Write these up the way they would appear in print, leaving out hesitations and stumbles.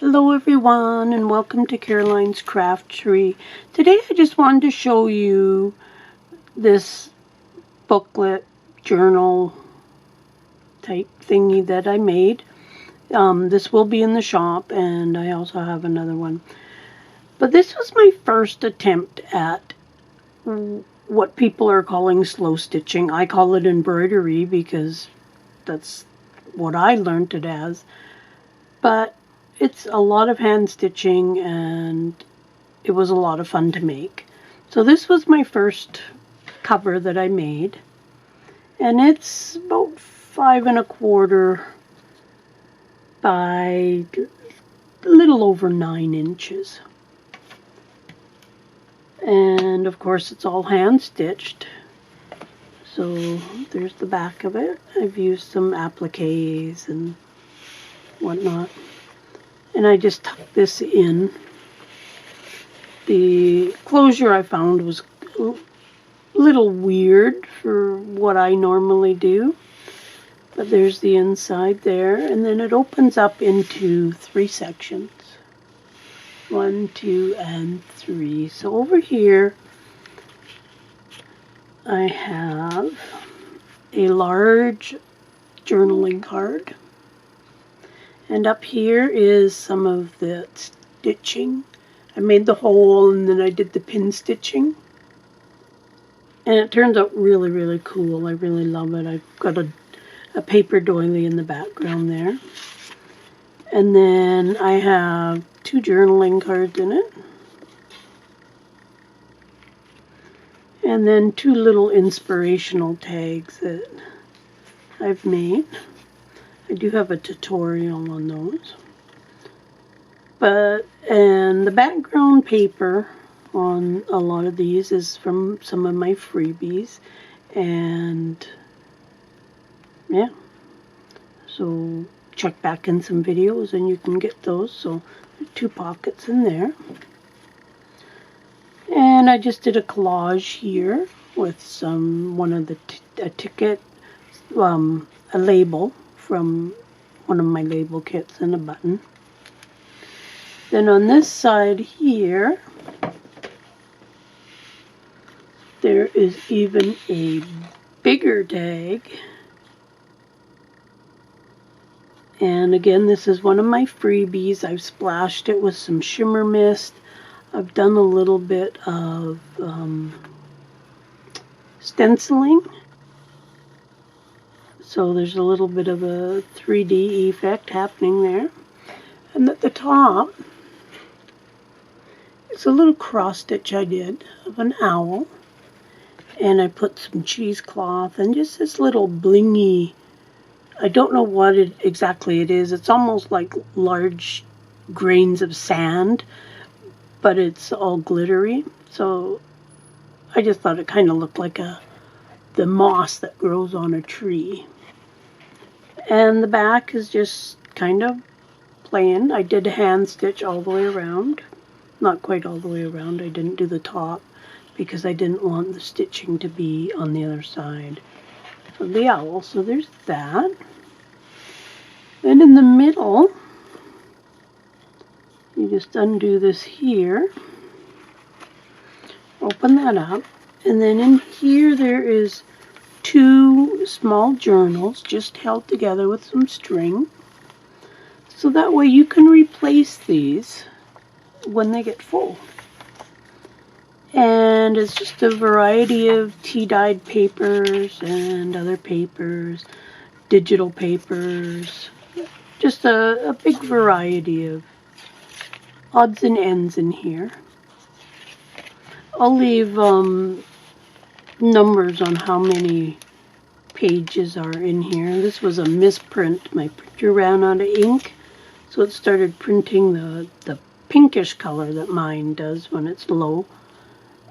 Hello everyone and welcome to Caroline's Craftery. Today I just wanted to show you this booklet journal type thingy that I made. This will be in the shop and I also have another one. But this was my first attempt at what people are calling slow stitching. I call it embroidery because that's what I learned it as. But it's a lot of hand stitching and it was a lot of fun to make. So this was my first cover that I made. And it's about 5 1/4 by a little over 9 inches. And of course it's all hand stitched. So there's the back of it. I've used some appliques and whatnot. And I just tucked this in. The closure I found was a little weird for what I normally do. But there's the inside there. And then it opens up into 3 sections. 1, 2, and 3. So over here I have a large journaling card. And up here is some of the stitching. I made the hole and then I did the pin stitching. And it turns out really, really cool. I really love it. I've got a paper doily in the background there. And then I have 2 journaling cards in it. And then 2 little inspirational tags that I've made. I do have a tutorial on those. And the background paper on a lot of these is from some of my freebies. And yeah, so check back in some videos and you can get those. So 2 pockets in there. And I just did a collage here with a ticket, a label from one of my label kits and a button. Then on this side here, there is even a bigger tag. And again, this is one of my freebies. I've splashed it with some shimmer mist. I've done a little bit of stenciling. So there's a little bit of a 3D effect happening there. And at the top, it's a little cross stitch I did of an owl. And I put some cheesecloth and just this little blingy, I don't know what exactly it is. It's almost like large grains of sand, but it's all glittery. So I just thought it kind of looked like the moss that grows on a tree. And the back is just kind of plain. I did hand stitch all the way around. Not quite all the way around. I didn't do the top because I didn't want the stitching to be on the other side of the owl. So there's that. And in the middle, you just undo this here. Open that up. And then in here there is 2 small journals just held together with some string. So that way you can replace these when they get full. And it's just a variety of tea-dyed papers and other papers, digital papers, just a big variety of odds and ends in here. I'll leave numbers on how many pages are in here. This was a misprint. My printer ran out of ink, so it started printing the pinkish color that mine does when it's low.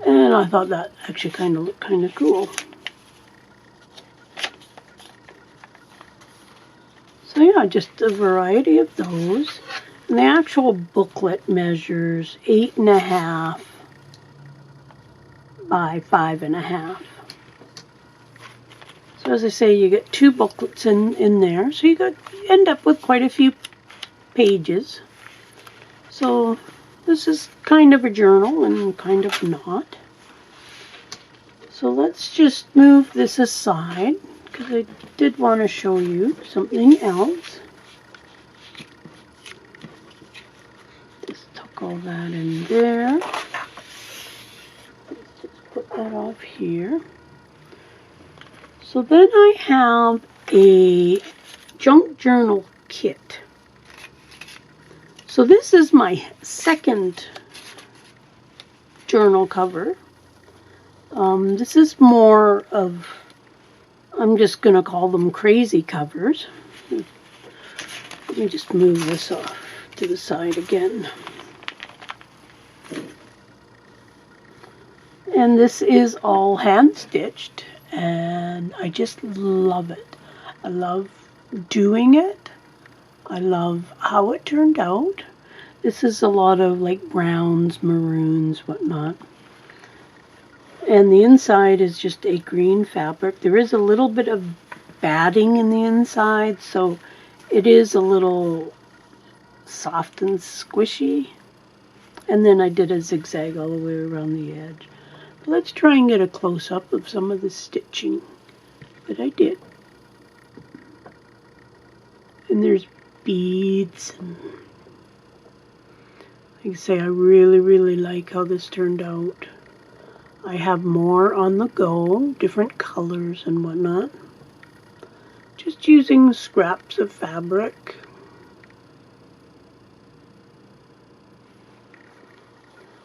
And I thought that actually kind of looked kind of cool. So yeah, just a variety of those. And the actual booklet measures 8 1/2 by 5 1/2. So as I say, you get 2 booklets in there. So you end up with quite a few pages. So this is kind of a journal and kind of not. So let's just move this aside because I did want to show you something else. Just tuck all that in there. Let's just put that off here. So then I have a junk journal kit. So this is my second journal cover. This is more of, I'm just going to call them crazy covers. Let me just move this off to the side again. And this is all hand stitched, and I just love it. I love doing it. I love how it turned out. This is a lot of like browns, maroons, whatnot. And the inside is just a green fabric. There is a little bit of batting in the inside, so it is a little soft and squishy. And then I did a zigzag all the way around the edge. But let's try and get a close-up of some of the stitching that I did. And there's beads. And like I say, I really like how this turned out. I have more on the go, different colors and whatnot. Just using scraps of fabric.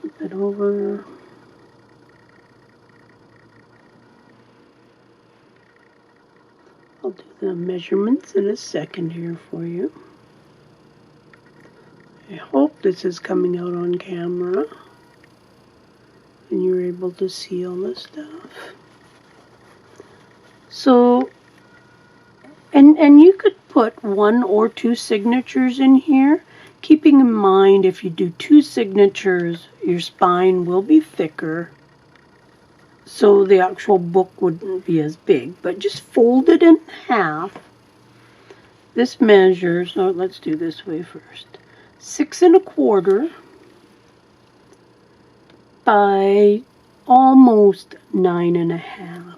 Flip it over. I'll do the measurements in a second here for you. I hope this is coming out on camera and you're able to see all this stuff. So, and you could put 1 or 2 signatures in here, keeping in mind if you do 2 signatures, your spine will be thicker, so the actual book wouldn't be as big. But just fold it in half. This measures, so let's do this way first, 6 1/4 by almost 9 1/2.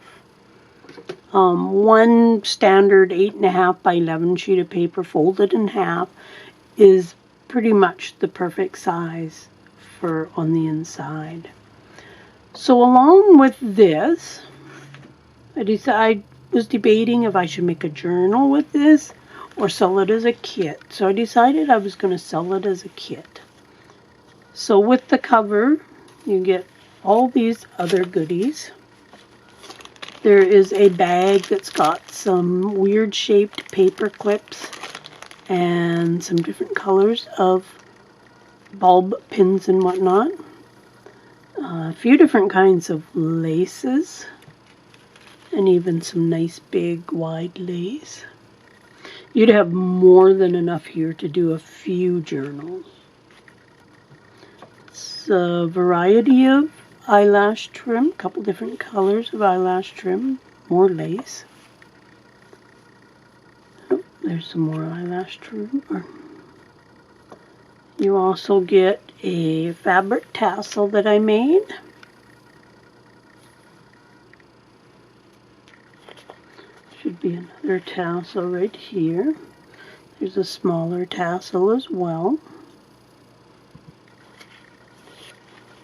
One standard 8 1/2 by 11 sheet of paper folded in half is pretty much the perfect size for on the inside. So along with this, I was debating if I should make a journal with this or sell it as a kit. So I decided I was going to sell it as a kit. So with the cover, you get all these other goodies. There is a bag that's got some weird shaped paper clips and some different colors of bulb pins and whatnot. A few different kinds of laces and even some nice big wide lace. You'd have more than enough here to do a few journals. It's a variety of eyelash trim, a couple different colors of eyelash trim, more lace. Oh, there's some more eyelash trim. You also get a fabric tassel that I made. Should be another tassel right here. There's a smaller tassel as well.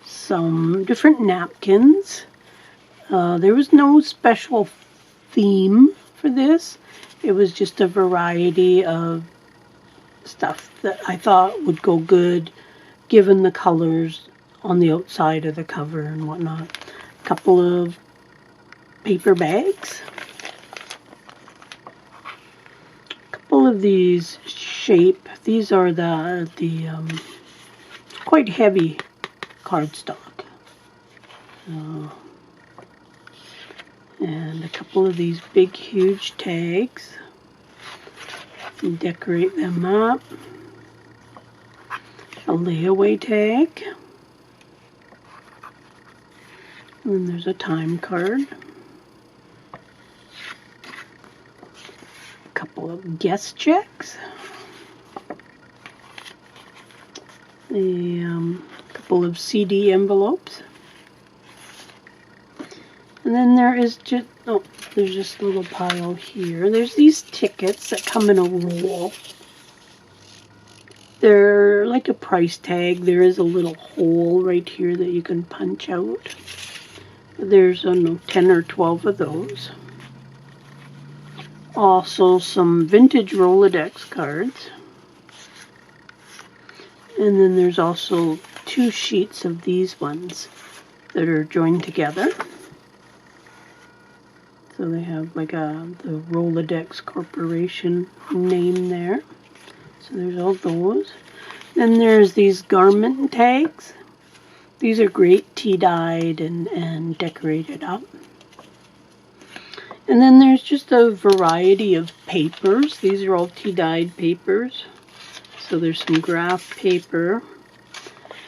Some different napkins. There was no special theme for this. It was just a variety of stuff that I thought would go good given the colors on the outside of the cover and whatnot. A couple of paper bags. A couple of these shape. These are the quite heavy cardstock. And a couple of these big huge tags. And decorate them up. A layaway tag. And then there's a time card. A couple of guest checks. a couple of CD envelopes. And then there is just, oh, there's just a little pile here. There's these tickets that come in a roll. They're like a price tag. There is a little hole right here that you can punch out. There's, I don't know, 10 or 12 of those. Also some vintage Rolodex cards. And then there's also 2 sheets of these ones that are joined together. So they have like the Rolodex Corporation name there. So there's all those. Then there's these garment tags. These are great tea-dyed and decorated up. And then there's just a variety of papers. These are all tea-dyed papers. So there's some graph paper.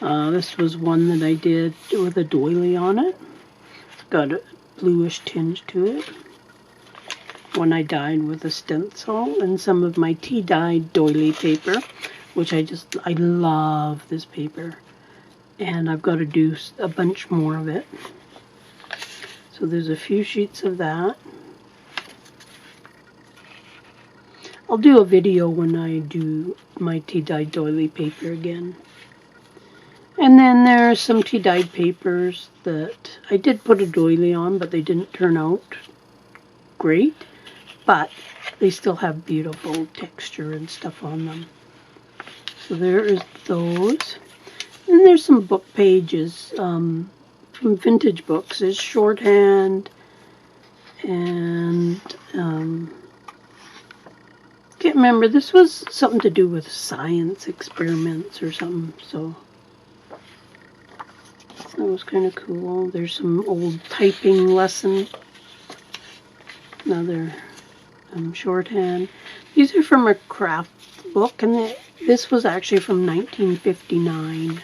This was one that I did with a doily on it. It's got a bluish tinge to it. One I dyed with a stencil, and some of my tea-dyed doily paper, which I love this paper. And I've got to do a bunch more of it. So there's a few sheets of that. I'll do a video when I do my tea-dyed doily paper again. And then there are some tea-dyed papers that I did put a doily on, but they didn't turn out great. But they still have beautiful texture and stuff on them. So there is those. And there's some book pages from vintage books. There's shorthand and can't remember. This was something to do with science experiments or something. So that was kind of cool. There's some old typing lesson. Another shorthand. These are from a craft book, and this was actually from 1959.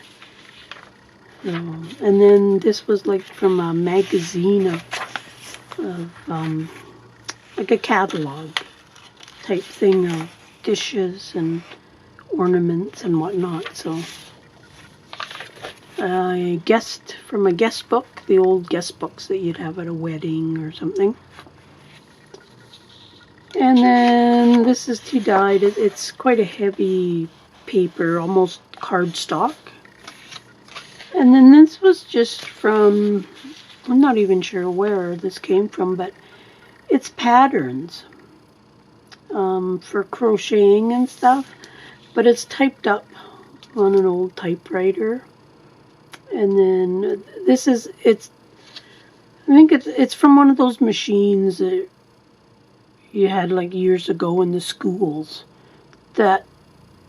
And then this was like from a magazine of like a catalog type thing of dishes and ornaments and whatnot. So I guessed from a guest book, the old guest books that you'd have at a wedding or something. And then this is tea-dyed. It's quite a heavy paper, almost cardstock. And then this was just from, I'm not even sure where this came from, but it's patterns for crocheting and stuff. But it's typed up on an old typewriter. And then this is, I think it's from one of those machines that you had like years ago in the schools that,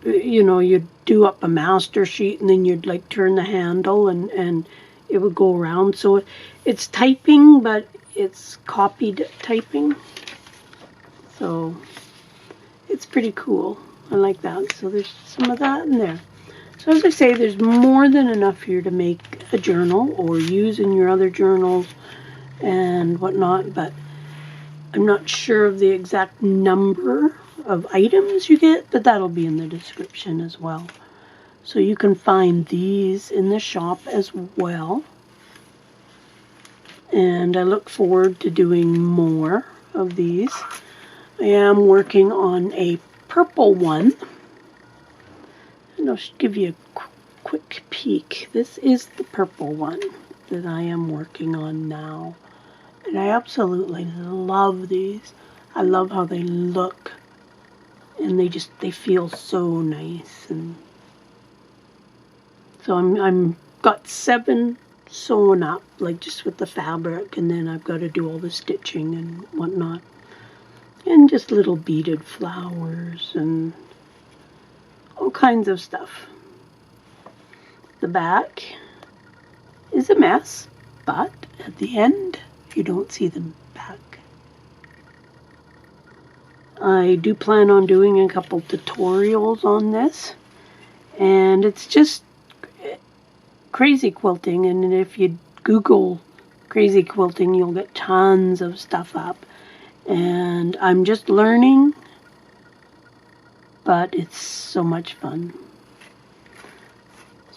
you know, you'd do up a master sheet and then you'd like turn the handle and it would go around. So it's typing, but it's copied typing. So it's pretty cool. I like that. So there's some of that in there. So as I say, there's more than enough here to make a journal or use in your other journals and whatnot, but I'm not sure of the exact number of items you get, but that'll be in the description as well. So you can find these in the shop as well. And I look forward to doing more of these. I am working on a purple one. And I'll just give you a quick peek. This is the purple one that I am working on now. And I absolutely love these. I love how they look. And they feel so nice. And so I'm got 7 sewn up, like just with the fabric, and then I've got to do all the stitching and whatnot. And just little beaded flowers and all kinds of stuff. The back is a mess, but at the end, you don't see them back. I do plan on doing a couple tutorials on this, and it's just crazy quilting, and if you Google crazy quilting, you'll get tons of stuff up, and I'm just learning, but it's so much fun.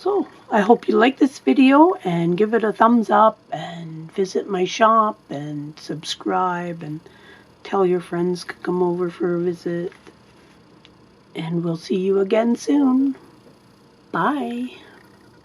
So I hope you like this video and give it a thumbs up and visit my shop and subscribe and tell your friends to come over for a visit. And we'll see you again soon. Bye.